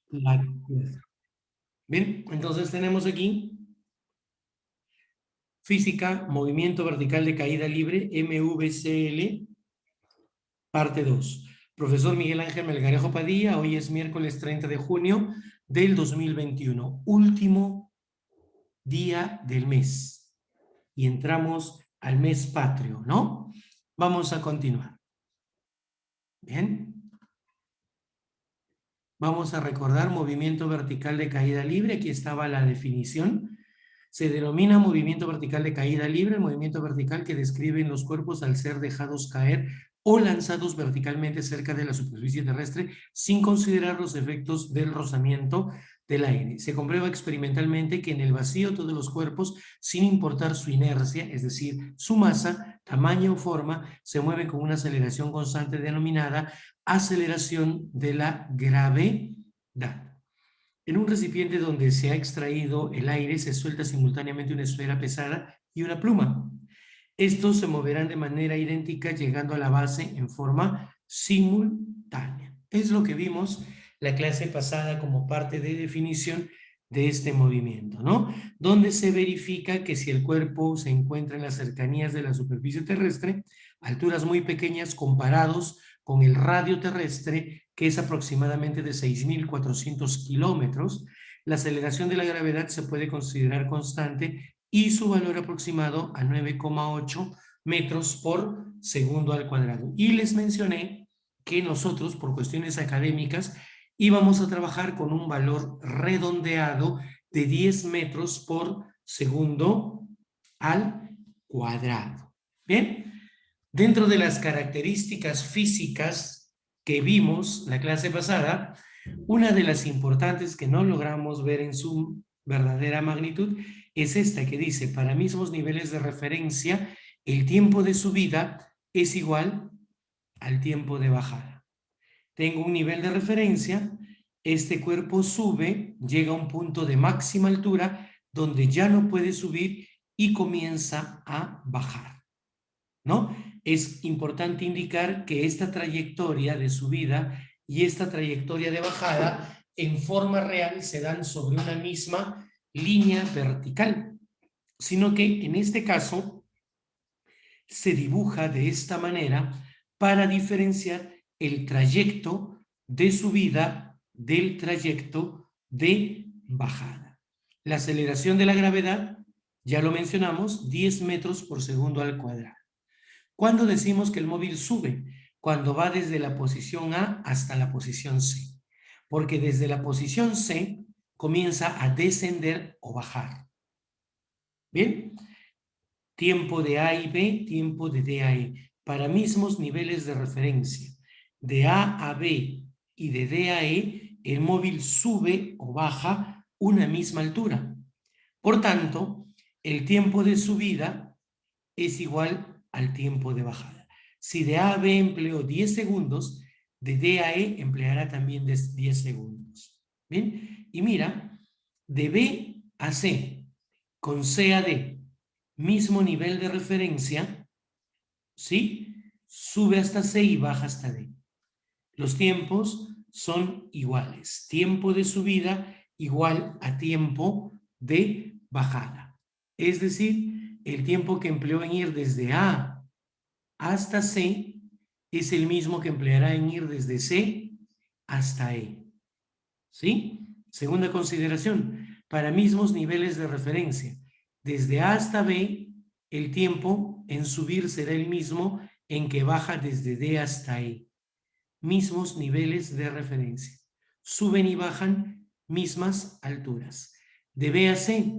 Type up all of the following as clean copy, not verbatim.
La clase. Bien, entonces tenemos aquí física, movimiento vertical de caída libre, MVCL, parte 2. Profesor Miguel Ángel Melgarejo Padilla, hoy es miércoles 30 de junio del 2021, último día del mes. Y entramos al mes patrio, ¿no? Vamos a continuar. Bien. Vamos a recordar movimiento vertical de caída libre. Aquí estaba la definición. Se denomina movimiento vertical de caída libre el movimiento vertical que describen los cuerpos al ser dejados caer o lanzados verticalmente cerca de la superficie terrestre sin considerar los efectos del rozamiento del aire. Se comprueba experimentalmente que en el vacío todos los cuerpos, sin importar su inercia, es decir, su masa, tamaño o forma, se mueven con una aceleración constante denominada aceleración de la gravedad. En un recipiente donde se ha extraído el aire se suelta simultáneamente una esfera pesada y una pluma. Estos se moverán de manera idéntica llegando a la base en forma simultánea. Es lo que vimos la clase pasada como parte de definición de este movimiento, ¿no? Donde se verifica que si el cuerpo se encuentra en las cercanías de la superficie terrestre, alturas muy pequeñas comparados con el radio terrestre, que es aproximadamente de 6.400 kilómetros, la aceleración de la gravedad se puede considerar constante y su valor aproximado a 9,8 metros por segundo al cuadrado. Y les mencioné que nosotros, por cuestiones académicas, íbamos a trabajar con un valor redondeado de 10 metros por segundo al cuadrado. Bien, dentro de las características físicas que vimos la clase pasada, una de las importantes que no logramos ver en su verdadera magnitud es esta que dice, para mismos niveles de referencia, el tiempo de subida es igual al tiempo de bajada. Tengo un nivel de referencia, este cuerpo sube, llega a un punto de máxima altura donde ya no puede subir y comienza a bajar, ¿no? Es importante indicar que esta trayectoria de subida y esta trayectoria de bajada en forma real se dan sobre una misma línea vertical, sino que en este caso se dibuja de esta manera para diferenciar el trayecto de subida del trayecto de bajada. La aceleración de la gravedad, ya lo mencionamos, 10 metros por segundo al cuadrado. ¿Cuándo decimos que el móvil sube? Cuando va desde la posición A hasta la posición C. Porque desde la posición C comienza a descender o bajar. ¿Bien? Tiempo de A y B, tiempo de D a E. Para mismos niveles de referencia. De A a B y de D a E, el móvil sube o baja una misma altura. Por tanto, el tiempo de subida es igual al tiempo de bajada. Si de A a B empleó 10 segundos, de D a E empleará también 10 segundos. ¿Bien? Y mira, de B a C con C a D, mismo nivel de referencia, ¿sí? Sube hasta C y baja hasta D. Los tiempos son iguales. Tiempo de subida igual a tiempo de bajada. Es decir, el tiempo que empleó en ir desde A hasta C es el mismo que empleará en ir desde C hasta E. ¿Sí? Segunda consideración, para mismos niveles de referencia. Desde A hasta B, el tiempo en subir será el mismo en que baja desde D hasta E. Mismos niveles de referencia. Suben y bajan mismas alturas. De B a C,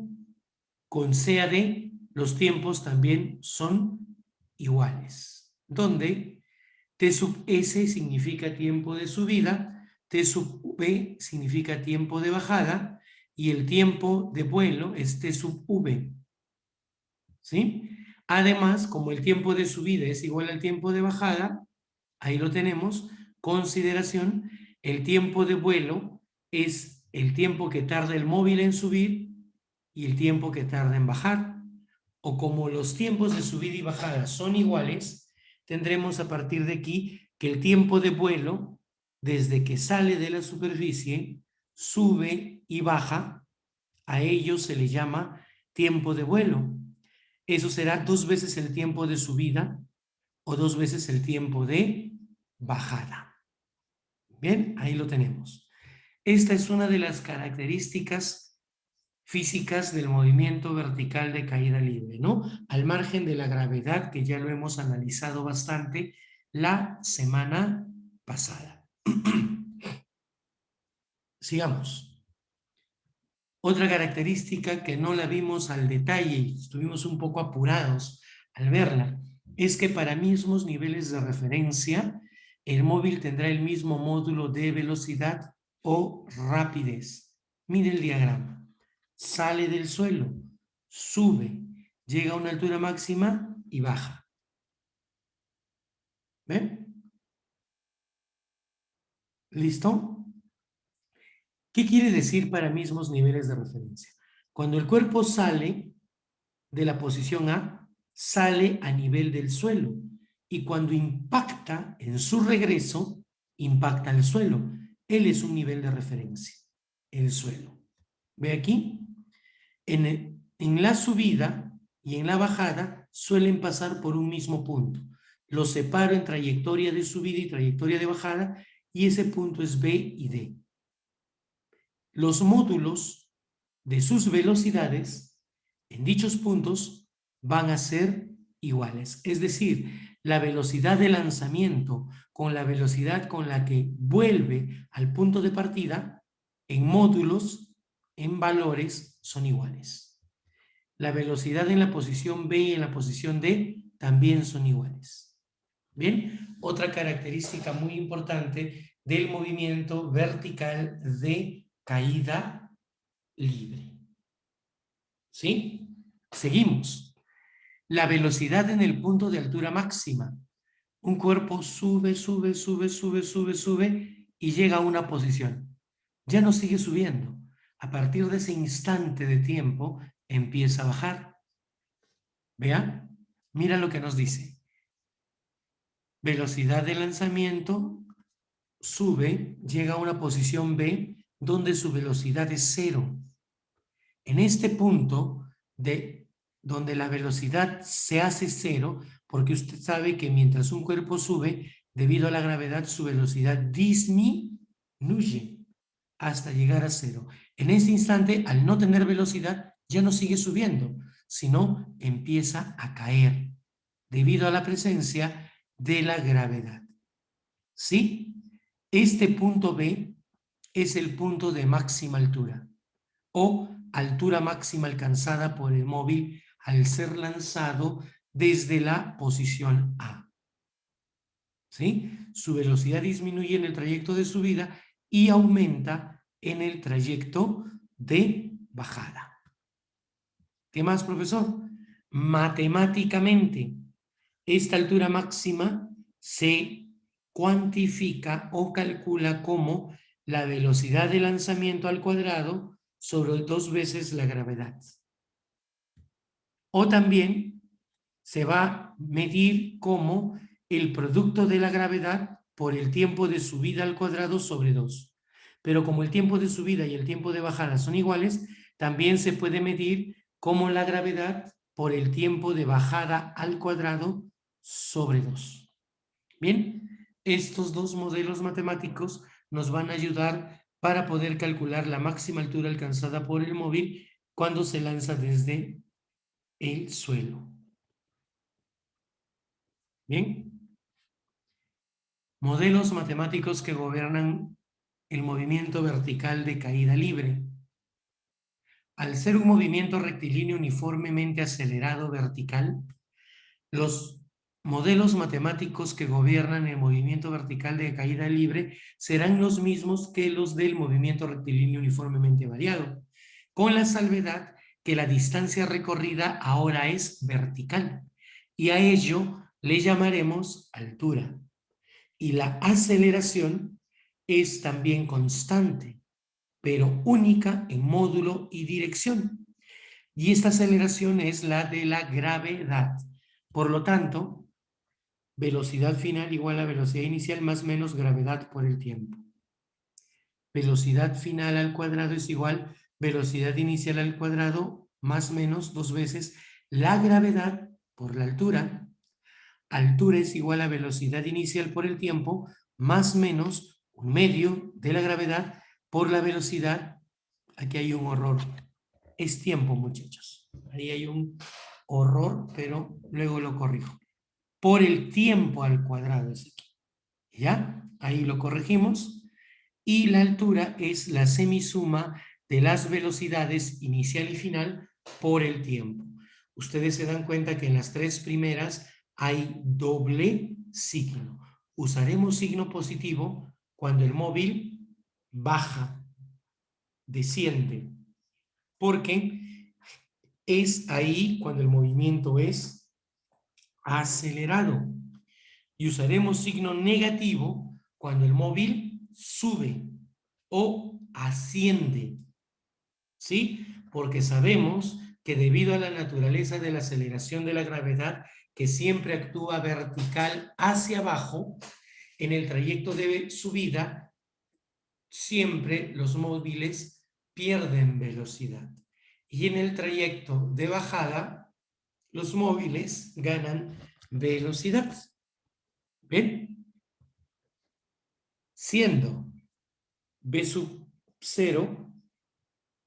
con C a D, los tiempos también son iguales. Donde T sub S significa tiempo de subida, T sub V significa tiempo de bajada y el tiempo de vuelo es T sub V. ¿Sí? Además, como el tiempo de subida es igual al tiempo de bajada, ahí lo tenemos, consideración, el tiempo de vuelo es el tiempo que tarda el móvil en subir y el tiempo que tarda en bajar. O como los tiempos de subida y bajada son iguales, tendremos a partir de aquí que el tiempo de vuelo, desde que sale de la superficie, sube y baja, a ello se le llama tiempo de vuelo. Eso será 2 veces el tiempo de subida o 2 veces el tiempo de bajada. Bien, ahí lo tenemos. Esta es una de las características físicas del movimiento vertical de caída libre, ¿no? Al margen de la gravedad, que ya lo hemos analizado bastante la semana pasada. Sigamos. Otra característica que no la vimos al detalle y estuvimos un poco apurados al verla, es que para mismos niveles de referencia, el móvil tendrá el mismo módulo de velocidad o rapidez. Mire el diagrama. Sale del suelo, sube, llega a una altura máxima y baja. ¿Ven? ¿Listo? ¿Qué quiere decir para mismos niveles de referencia? Cuando el cuerpo sale de la posición A, sale a nivel del suelo, y cuando impacta en su regreso, impacta el suelo. Él es un nivel de referencia, el suelo. ¿Ve aquí? En la subida y en la bajada suelen pasar por un mismo punto. Los separo en trayectoria de subida y trayectoria de bajada, y ese punto es B y D. Los módulos de sus velocidades en dichos puntos van a ser iguales. Es decir, la velocidad de lanzamiento con la velocidad con la que vuelve al punto de partida, en módulos, en valores, son iguales. La velocidad en la posición B y en la posición D también son iguales. Bien, otra característica muy importante del movimiento vertical de caída libre. ¿Sí? Seguimos. La velocidad en el punto de altura máxima. Un cuerpo sube, sube, sube, sube, sube, sube y llega a una posición. Ya no sigue subiendo. A partir de ese instante de tiempo empieza a bajar. Vea, mira lo que nos dice. Velocidad de lanzamiento, sube, llega a una posición B donde su velocidad es 0. En este punto donde la velocidad se hace 0, porque usted sabe que mientras un cuerpo sube, debido a la gravedad, su velocidad disminuye hasta llegar a 0. En ese instante, al no tener velocidad, ya no sigue subiendo, sino empieza a caer, debido a la presencia de la gravedad. ¿Sí? Este punto B es el punto de máxima altura, o altura máxima alcanzada por el móvil al ser lanzado desde la posición A. ¿Sí? Su velocidad disminuye en el trayecto de subida y aumenta en el trayecto de bajada. ¿Qué más, profesor? Matemáticamente, esta altura máxima se cuantifica o calcula como la velocidad de lanzamiento al cuadrado sobre 2 veces la gravedad. O también se va a medir como el producto de la gravedad por el tiempo de subida al cuadrado sobre 2. Pero como el tiempo de subida y el tiempo de bajada son iguales, también se puede medir como la gravedad por el tiempo de bajada al cuadrado sobre 2. Bien, estos dos modelos matemáticos nos van a ayudar para poder calcular la máxima altura alcanzada por el móvil cuando se lanza desde el suelo. Bien, modelos matemáticos que gobiernan el movimiento vertical de caída libre. Al ser un movimiento rectilíneo uniformemente acelerado vertical, los modelos matemáticos que gobiernan el movimiento vertical de caída libre serán los mismos que los del movimiento rectilíneo uniformemente variado, con la salvedad que la distancia recorrida ahora es vertical, y a ello le llamaremos altura. Y la aceleración es también constante, pero única en módulo y dirección. Y esta aceleración es la de la gravedad. Por lo tanto, velocidad final igual a velocidad inicial más menos gravedad por el tiempo. velocidad final al cuadrado es igual velocidad inicial al cuadrado más menos 2 veces la gravedad por la altura. Altura es igual a velocidad inicial por el tiempo más menos 1/2 de la gravedad por la velocidad. Aquí hay un horror. Es tiempo, muchachos. Ahí hay un horror, pero luego lo corrijo. Por el tiempo al cuadrado es aquí. ¿Ya? Ahí lo corregimos. Y la altura es la semisuma de las velocidades inicial y final por el tiempo. Ustedes se dan cuenta que en las tres primeras hay doble signo. Usaremos signo positivo cuando el móvil baja, desciende, porque es ahí cuando el movimiento es acelerado. Y usaremos signo negativo cuando el móvil sube o asciende, ¿sí? Porque sabemos que debido a la naturaleza de la aceleración de la gravedad, que siempre actúa vertical hacia abajo, en el trayecto de subida, siempre los móviles pierden velocidad. Y en el trayecto de bajada, los móviles ganan velocidad. ¿Ven? Siendo V sub 0,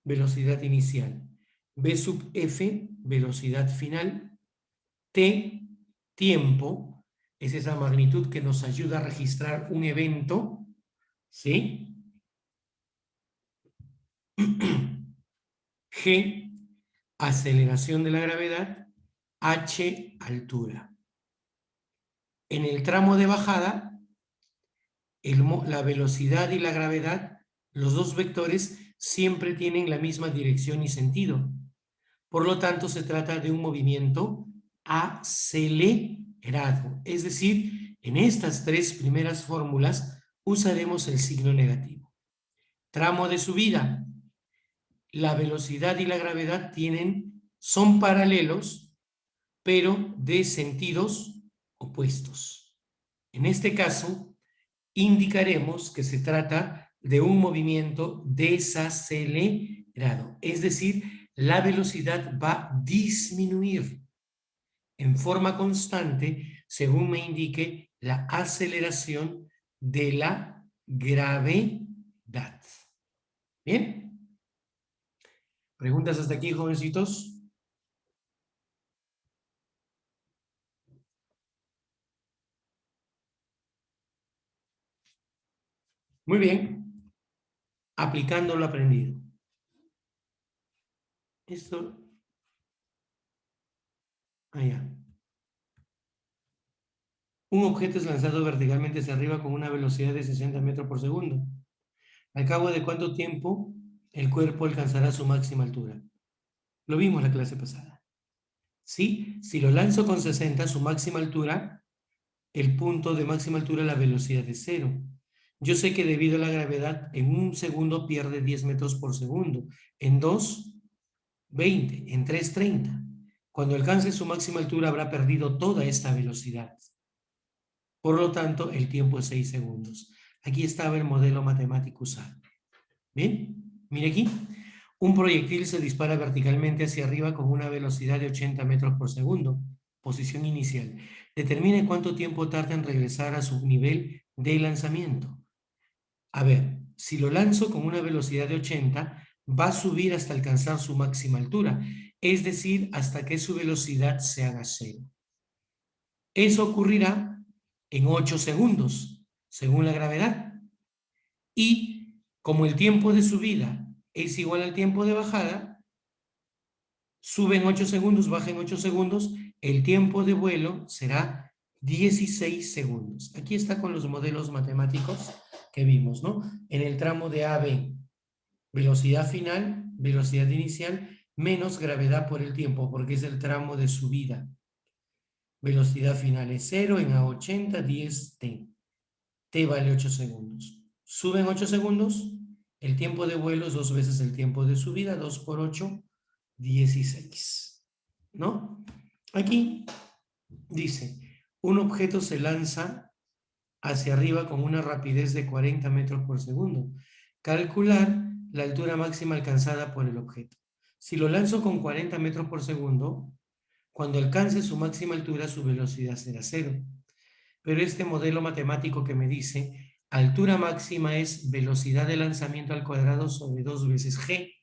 velocidad inicial, V sub F, velocidad final, T, tiempo, es esa magnitud que nos ayuda a registrar un evento, ¿sí? G, aceleración de la gravedad, H, altura. En el tramo de bajada, la velocidad y la gravedad, los dos vectores siempre tienen la misma dirección y sentido. Por lo tanto, se trata de un movimiento acelerado. Es decir, en estas tres primeras fórmulas usaremos el signo negativo. Tramo de subida. La velocidad y la gravedad son paralelos, pero de sentidos opuestos. En este caso, indicaremos que se trata de un movimiento desacelerado, es decir, la velocidad va a disminuir en forma constante según me indique la aceleración de la gravedad. ¿Bien? ¿Preguntas hasta aquí, jovencitos? Muy bien. Aplicando lo aprendido. Esto... allá. Un objeto es lanzado verticalmente hacia arriba con una velocidad de 60 metros por segundo. ¿Al cabo de cuánto tiempo el cuerpo alcanzará su máxima altura? Lo vimos la clase pasada. ¿Sí? Si lo lanzo con 60, su máxima altura, el punto de máxima altura, la velocidad es 0. Yo sé que debido a la gravedad, en un segundo pierde 10 metros por segundo. En 2, 20. En 3, 30. Cuando alcance su máxima altura, habrá perdido toda esta velocidad. Por lo tanto, el tiempo es 6 segundos. Aquí estaba el modelo matemático usado. ¿Bien? Mire aquí. Un proyectil se dispara verticalmente hacia arriba con una velocidad de 80 metros por segundo. Posición inicial. Determine cuánto tiempo tarda en regresar a su nivel de lanzamiento. A ver, si lo lanzo con una velocidad de 80, va a subir hasta alcanzar su máxima altura, es decir, hasta que su velocidad se haga 0. Eso ocurrirá en 8 segundos, según la gravedad. Y como el tiempo de subida es igual al tiempo de bajada, sube en 8 segundos, baja en 8 segundos, el tiempo de vuelo será 16 segundos. Aquí está con los modelos matemáticos que vimos, ¿no? En el tramo de AB, velocidad final, velocidad inicial, menos gravedad por el tiempo, porque es el tramo de subida. Velocidad final es 0, en A80, 10T. T vale 8 segundos. Suben 8 segundos, el tiempo de vuelo es 2 veces el tiempo de subida, 2 por 8, 16. ¿No? Aquí dice, un objeto se lanza hacia arriba con una rapidez de 40 metros por segundo. calcular la altura máxima alcanzada por el objeto. Si lo lanzo con 40 metros por segundo, cuando alcance su máxima altura, su velocidad será 0. Pero este modelo matemático que me dice altura máxima es velocidad de lanzamiento al cuadrado sobre 2 veces g,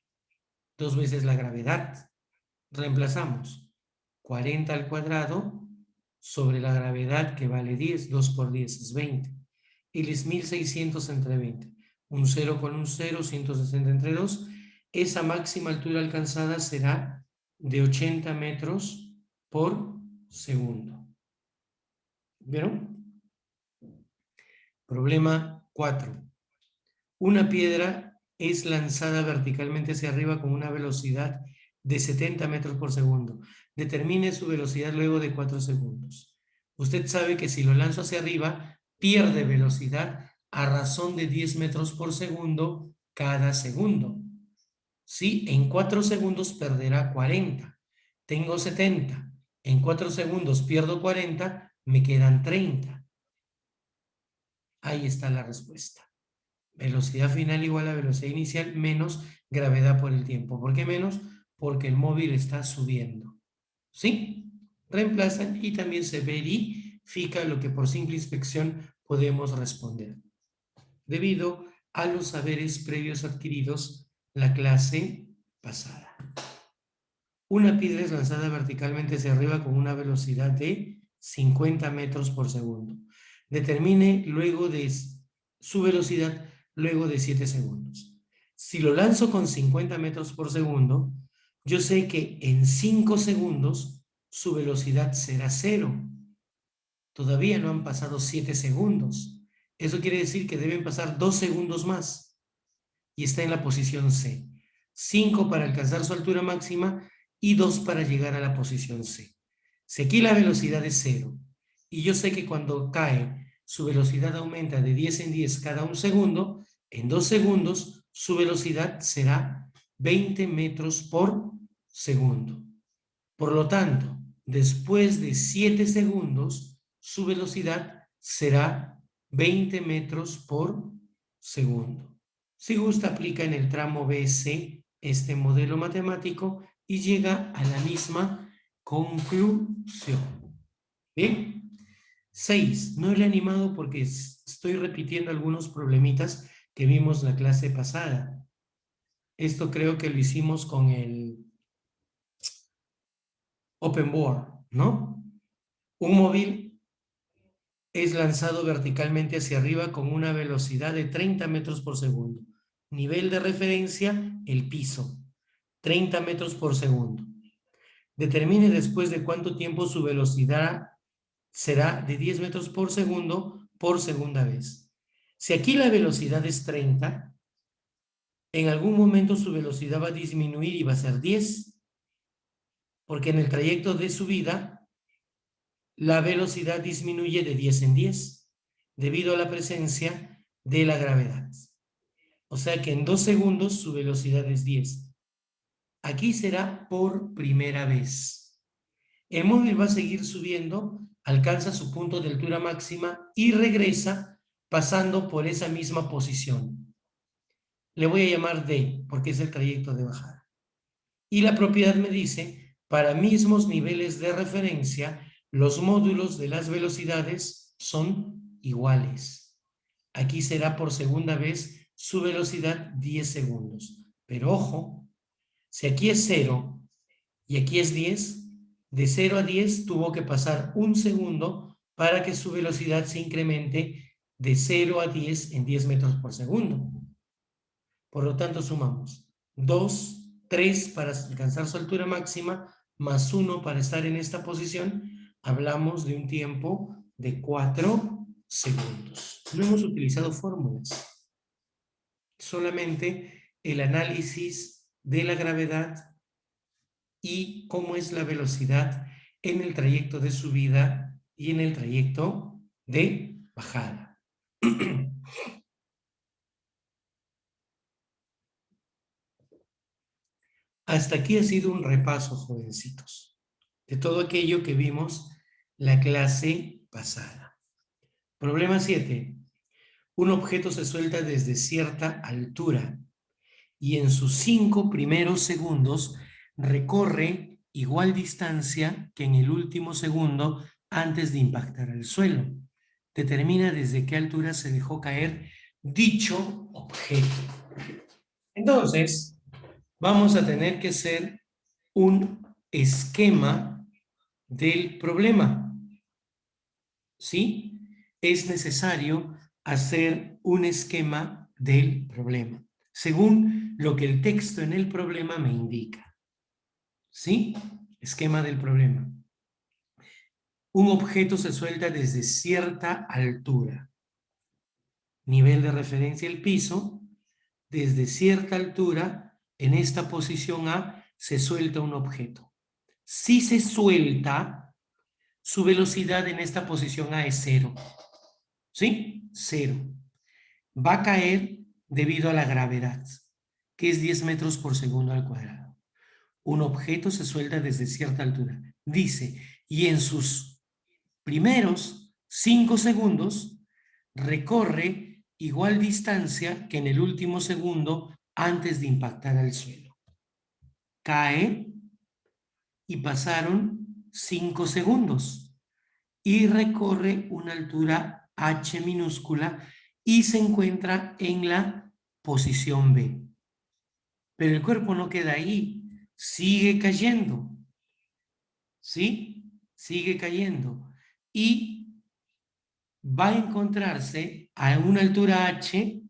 2 veces la gravedad. Reemplazamos 40 al cuadrado sobre la gravedad que vale 10, 2 por 10 es 20. Él es 1600 entre 20. Un 0 con un 0, 160 entre 2. Esa máxima altura alcanzada será de 80 metros por segundo. ¿Vieron? Problema 4. Una piedra es lanzada verticalmente hacia arriba con una velocidad de 70 metros por segundo. Determine su velocidad luego de 4 segundos. Usted sabe que si lo lanzo hacia arriba, pierde velocidad a razón de 10 metros por segundo cada segundo. Sí, en 4 segundos perderá 40. Tengo 70. En 4 segundos pierdo 40, me quedan 30. Ahí está la respuesta. Velocidad final igual a velocidad inicial menos gravedad por el tiempo. ¿Por qué menos? Porque el móvil está subiendo. ¿Sí? Reemplazan y también se verifica lo que por simple inspección podemos responder. Debido a los saberes previos adquiridos la clase pasada. Una piedra es lanzada verticalmente hacia arriba con una velocidad de 50 metros por segundo. Determine luego de su velocidad luego de 7 segundos. Si lo lanzo con 50 metros por segundo, yo sé que en 5 segundos su velocidad será 0. Todavía no han pasado 7 segundos. Eso quiere decir que deben pasar 2 segundos más. Y está en la posición C. 5 para alcanzar su altura máxima y 2 para llegar a la posición C. Si aquí la velocidad es 0 y yo sé que cuando cae su velocidad aumenta de 10 en 10 cada un segundo, en 2 segundos su velocidad será 20 metros por segundo. Por lo tanto, después de 7 segundos, su velocidad será 20 metros por segundo. Si gusta, aplica en el tramo BC este modelo matemático y llega a la misma conclusión. Bien. 6. No le he animado porque estoy repitiendo algunos problemitas que vimos la clase pasada. Esto creo que lo hicimos con el Open Board, ¿no? Un móvil es lanzado verticalmente hacia arriba con una velocidad de 30 metros por segundo. Nivel de referencia, el piso. 30 metros por segundo. Determine después de cuánto tiempo su velocidad será de 10 metros por segunda vez. Si aquí la velocidad es 30, en algún momento su velocidad va a disminuir y va a ser 10, porque en el trayecto de subida la velocidad disminuye de 10 en 10 debido a la presencia de la gravedad. O sea que en 2 segundos su velocidad es 10. Aquí será por primera vez. El móvil va a seguir subiendo, alcanza su punto de altura máxima y regresa pasando por esa misma posición. Le voy a llamar D porque es el trayecto de bajada. Y la propiedad me dice, para mismos niveles de referencia, los módulos de las velocidades son iguales. Aquí será por segunda vez su velocidad 10 segundos. Pero ojo, si aquí es 0 y aquí es 10, de 0 a 10 tuvo que pasar un segundo para que su velocidad se incremente de 0 a 10 en 10 metros por segundo. Por lo tanto, sumamos 2, 3 para alcanzar su altura máxima, más 1 para estar en esta posición. Hablamos de un tiempo de 4 segundos. No hemos utilizado fórmulas. Solamente el análisis de la gravedad y cómo es la velocidad en el trayecto de subida y en el trayecto de bajada. Hasta aquí ha sido un repaso, jovencitos, de todo aquello que vimos la clase pasada. Problema 7. Un objeto se suelta desde cierta altura y en sus 5 primeros segundos recorre igual distancia que en el último segundo antes de impactar al suelo. Determina desde qué altura se dejó caer dicho objeto. Entonces, vamos a tener que hacer un esquema del problema. ¿Sí? Es necesario hacer un esquema del problema, según lo que el texto en el problema me indica. ¿Sí? Esquema del problema. Un objeto se suelta desde cierta altura. Nivel de referencia el piso. Desde cierta altura, en esta posición A, se suelta un objeto. Si se suelta, su velocidad en esta posición A es 0. ¿Sí? 0. Va a caer debido a la gravedad, que es 10 metros por segundo al cuadrado. Un objeto se suelta desde cierta altura. Dice, y en sus primeros 5 segundos recorre igual distancia que en el último segundo antes de impactar al suelo. Cae y pasaron 5 segundos y recorre una altura h minúscula y se encuentra en la posición B. Pero el cuerpo no queda ahí, sigue cayendo. ¿Sí? Sigue cayendo. Y va a encontrarse a una altura h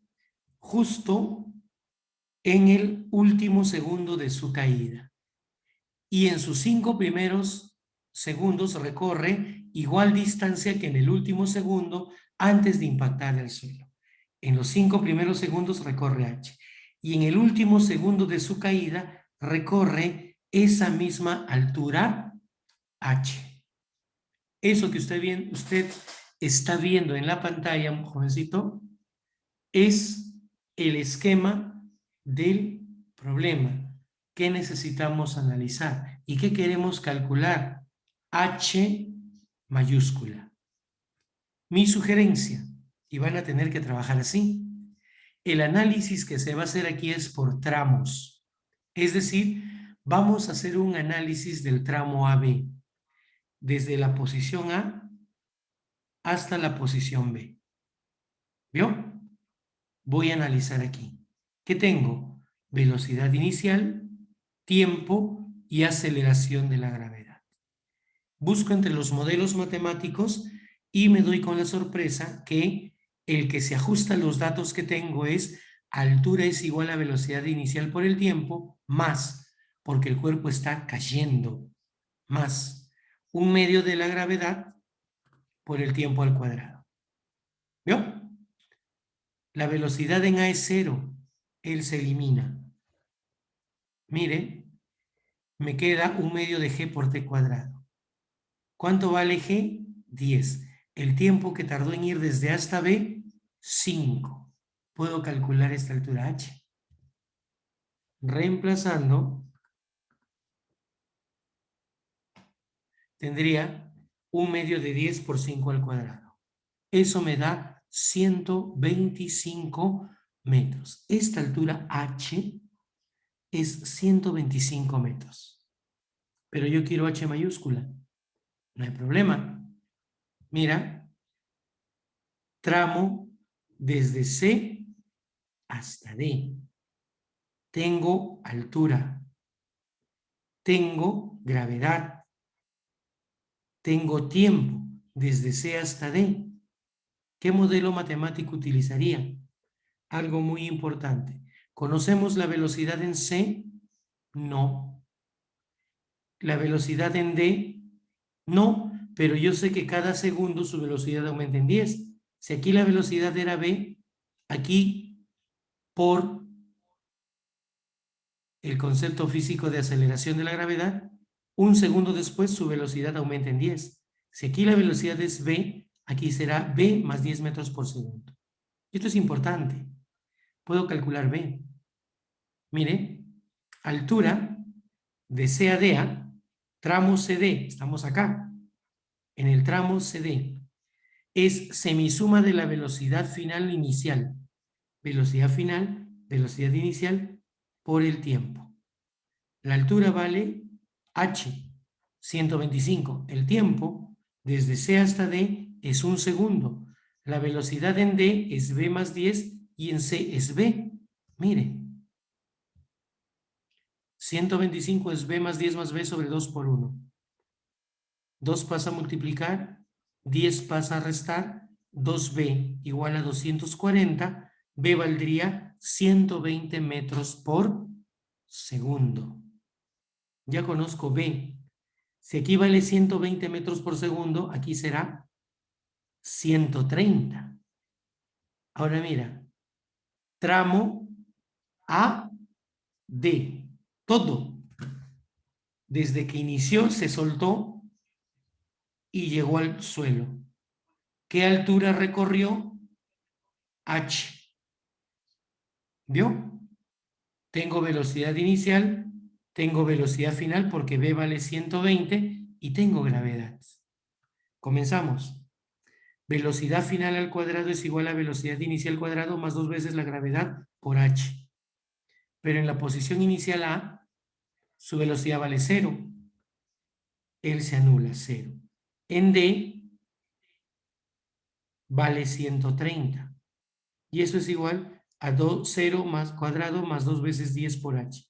justo en el último segundo de su caída. Y en sus 5 primeros segundos recorre igual distancia que en el último segundo antes de impactar el suelo. En los 5 primeros segundos recorre h. Y en el último segundo de su caída recorre esa misma altura h. Eso que usted está viendo en la pantalla, jovencito, es el esquema del problema que necesitamos analizar y que queremos calcular. H mayúscula. Mi sugerencia, y van a tener que trabajar así, el análisis que se va a hacer aquí es por tramos. Es decir, vamos a hacer un análisis del tramo AB, desde la posición A hasta la posición B. ¿Vio? Voy a analizar aquí. ¿Qué tengo? Velocidad inicial, tiempo y aceleración de la gravedad. Busco entre los modelos matemáticos y me doy con la sorpresa que el que se ajusta a los datos que tengo es altura es igual a velocidad inicial por el tiempo más, porque el cuerpo está cayendo, más un medio de la gravedad por el tiempo al cuadrado. ¿Vio? La velocidad en A es 0, él se elimina. Mire, me queda un medio de g por t cuadrado. ¿Cuánto vale g? 10. El tiempo que tardó en ir desde A hasta B, 5. Puedo calcular esta altura h. Reemplazando, tendría un medio de 10 por 5 al cuadrado. Eso me da 125 metros. Esta altura h es 125 metros. Pero yo quiero h mayúscula. No hay problema. Mira, tramo desde C hasta D. Tengo altura. Tengo gravedad. Tengo tiempo desde C hasta D. ¿Qué modelo matemático utilizaría? Algo muy importante. ¿Conocemos la velocidad en C? No. ¿La velocidad en D? No, pero yo sé que cada segundo su velocidad aumenta en 10. Si aquí la velocidad era V, aquí por el concepto físico de aceleración de la gravedad, un segundo después su velocidad aumenta en 10. Si aquí la velocidad es V, aquí será V más 10 metros por segundo. Esto es importante. Puedo calcular V. Mire, altura de C a D, tramo CD, estamos acá, en el tramo CD. es semisuma de la velocidad final inicial. Velocidad final, velocidad inicial por el tiempo. La altura vale h, 125. El tiempo, desde c hasta d, es 1 segundo. La velocidad en d es v más 10 y en c es v. Mire. 125 es v más 10 más v sobre 2 por 1. 2 pasa a multiplicar, 10 pasa a restar, 2v igual a 240, v valdría 120 metros por segundo. Ya conozco v. Si aquí vale 120 metros por segundo, aquí será 130. Ahora mira, tramo A, D, todo. Desde que inició se soltó y llegó al suelo. ¿Qué altura recorrió? H. ¿Vio? Tengo velocidad inicial, tengo velocidad final porque v vale 120 y tengo gravedad. Comenzamos. Velocidad final al cuadrado es igual a velocidad inicial al cuadrado más 2 veces la gravedad por h. Pero en la posición inicial A, su velocidad vale 0. Él se anula, 0. En D, vale 130. Y eso es igual a 0 más cuadrado más 2 veces 10 por h.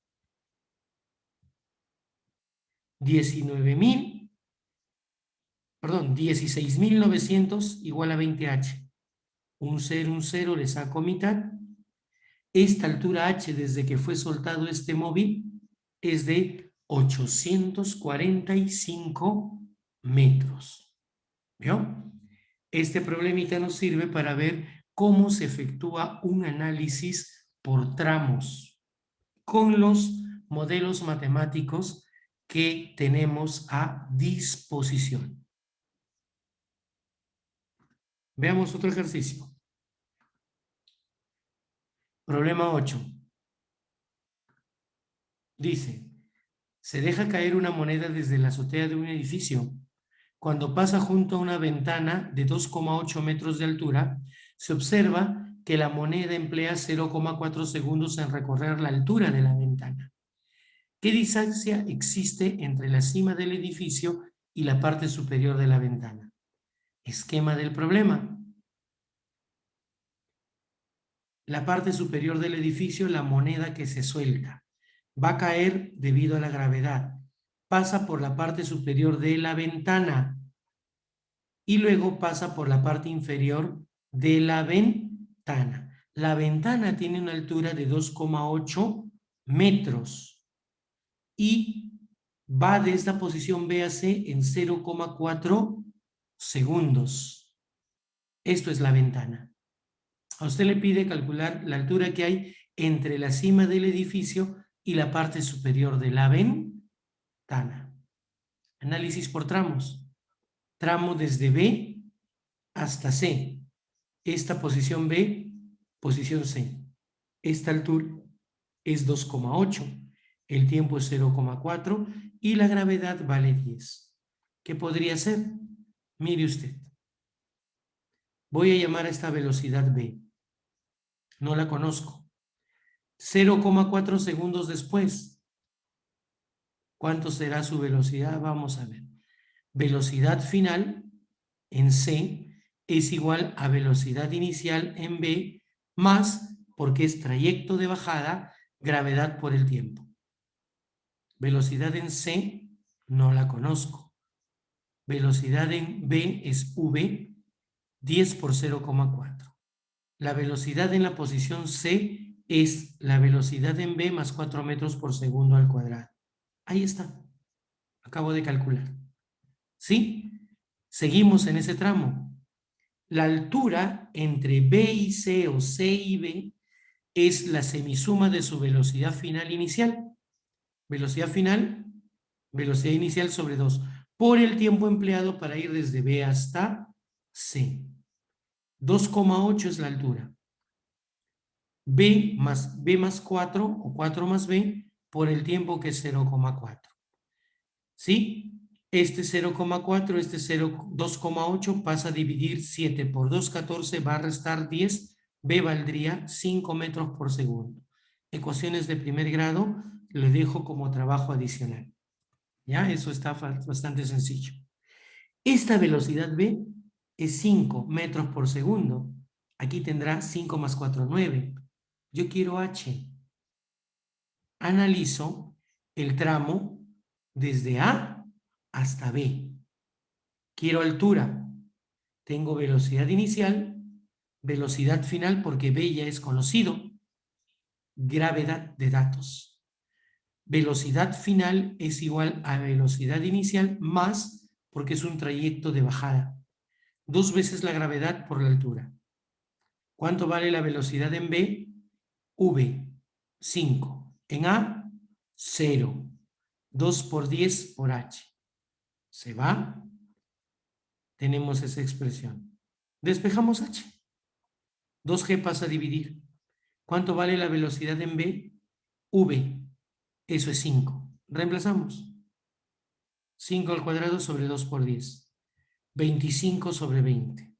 16.900 igual a 20h. Un 0, le saco mitad. Esta altura h desde que fue soltado este móvil es de 845 metros. ¿Vio? Este problemita nos sirve para ver cómo se efectúa un análisis por tramos con los modelos matemáticos que tenemos a disposición. Veamos otro ejercicio. Problema 8. Dice, se deja caer una moneda desde la azotea de un edificio. Cuando pasa junto a una ventana de 2,8 metros de altura, se observa que la moneda emplea 0,4 segundos en recorrer la altura de la ventana. ¿Qué distancia existe entre la cima del edificio y la parte superior de la ventana? Esquema del problema. La parte superior del edificio, la moneda que se suelta. Va a caer debido a la gravedad. Pasa por la parte superior de la ventana y luego pasa por la parte inferior de la ventana. La ventana tiene una altura de 2,8 metros y va de esta posición B a C en 0,4 segundos. Esto es la ventana. A usted le pide calcular la altura que hay entre la cima del edificio y la parte superior de la ventana. Análisis por tramos. Tramo desde B hasta C. Esta posición B, posición C. Esta altura es 2,8. El tiempo es 0,4 y la gravedad vale 10. ¿Qué podría ser? Mire usted. Voy a llamar a esta velocidad B. No la conozco. 0,4 segundos después. ¿Cuánto será su velocidad? Vamos a ver. Velocidad final en C es igual a velocidad inicial en B más, porque es trayecto de bajada, gravedad por el tiempo. Velocidad en C no la conozco. Velocidad en B es V, 10 por 0,4. La velocidad en la posición C es la velocidad en B más 4 metros por segundo al cuadrado. Ahí está. Acabo de calcular. ¿Sí? Seguimos en ese tramo. La altura entre B y C o C y B es la semisuma de su velocidad final inicial. Velocidad final, velocidad inicial sobre 2, por el tiempo empleado para ir desde B hasta C. 2,8 es la altura. B más 4 o 4 más B por el tiempo que es 0,4. ¿Sí? Este 0,4, este 2,8 pasa a dividir 7 por 2, 14, va a restar 10, B valdría 5 metros por segundo. Ecuaciones de primer grado, le dejo como trabajo adicional. ¿Ya? Eso está bastante sencillo. Esta velocidad B es 5 metros por segundo. Aquí tendrá 5 más 4, 9. Yo quiero H. Analizo el tramo desde A hasta B. Quiero altura. Tengo velocidad inicial, velocidad final porque B ya es conocido, gravedad de datos. Velocidad final es igual a velocidad inicial más, porque es un trayecto de bajada. 2 veces la gravedad por la altura. ¿Cuánto vale la velocidad en B? V, 5. En A, 0. 2 por 10 por H. Se va. Tenemos esa expresión. Despejamos H. 2G pasa a dividir. ¿Cuánto vale la velocidad en B? V. Eso es 5. Reemplazamos. 5 al cuadrado sobre 2 por 10. 25 sobre 20.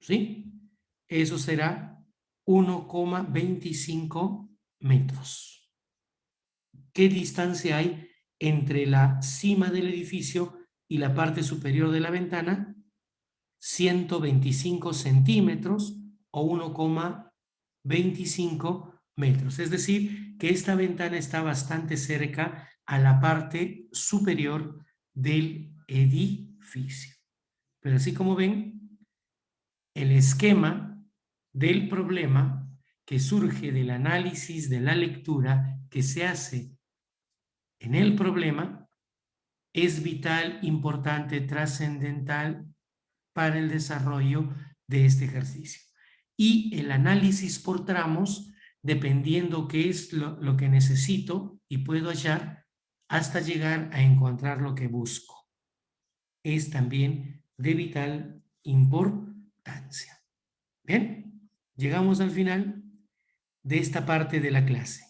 ¿Sí? Eso será 1,25 metros. ¿Qué distancia hay entre la cima del edificio y la parte superior de la ventana? 125 centímetros o 1,25 metros. Es decir, que esta ventana está bastante cerca a la parte superior del edificio. Pero así como ven, el esquema del problema que surge del análisis de la lectura que se hace en el problema es vital, importante, trascendental para el desarrollo de este ejercicio. Y el análisis por tramos, dependiendo qué es lo que necesito y puedo hallar, hasta llegar a encontrar lo que busco. Es también de vital importancia. Bien, llegamos al final de esta parte de la clase.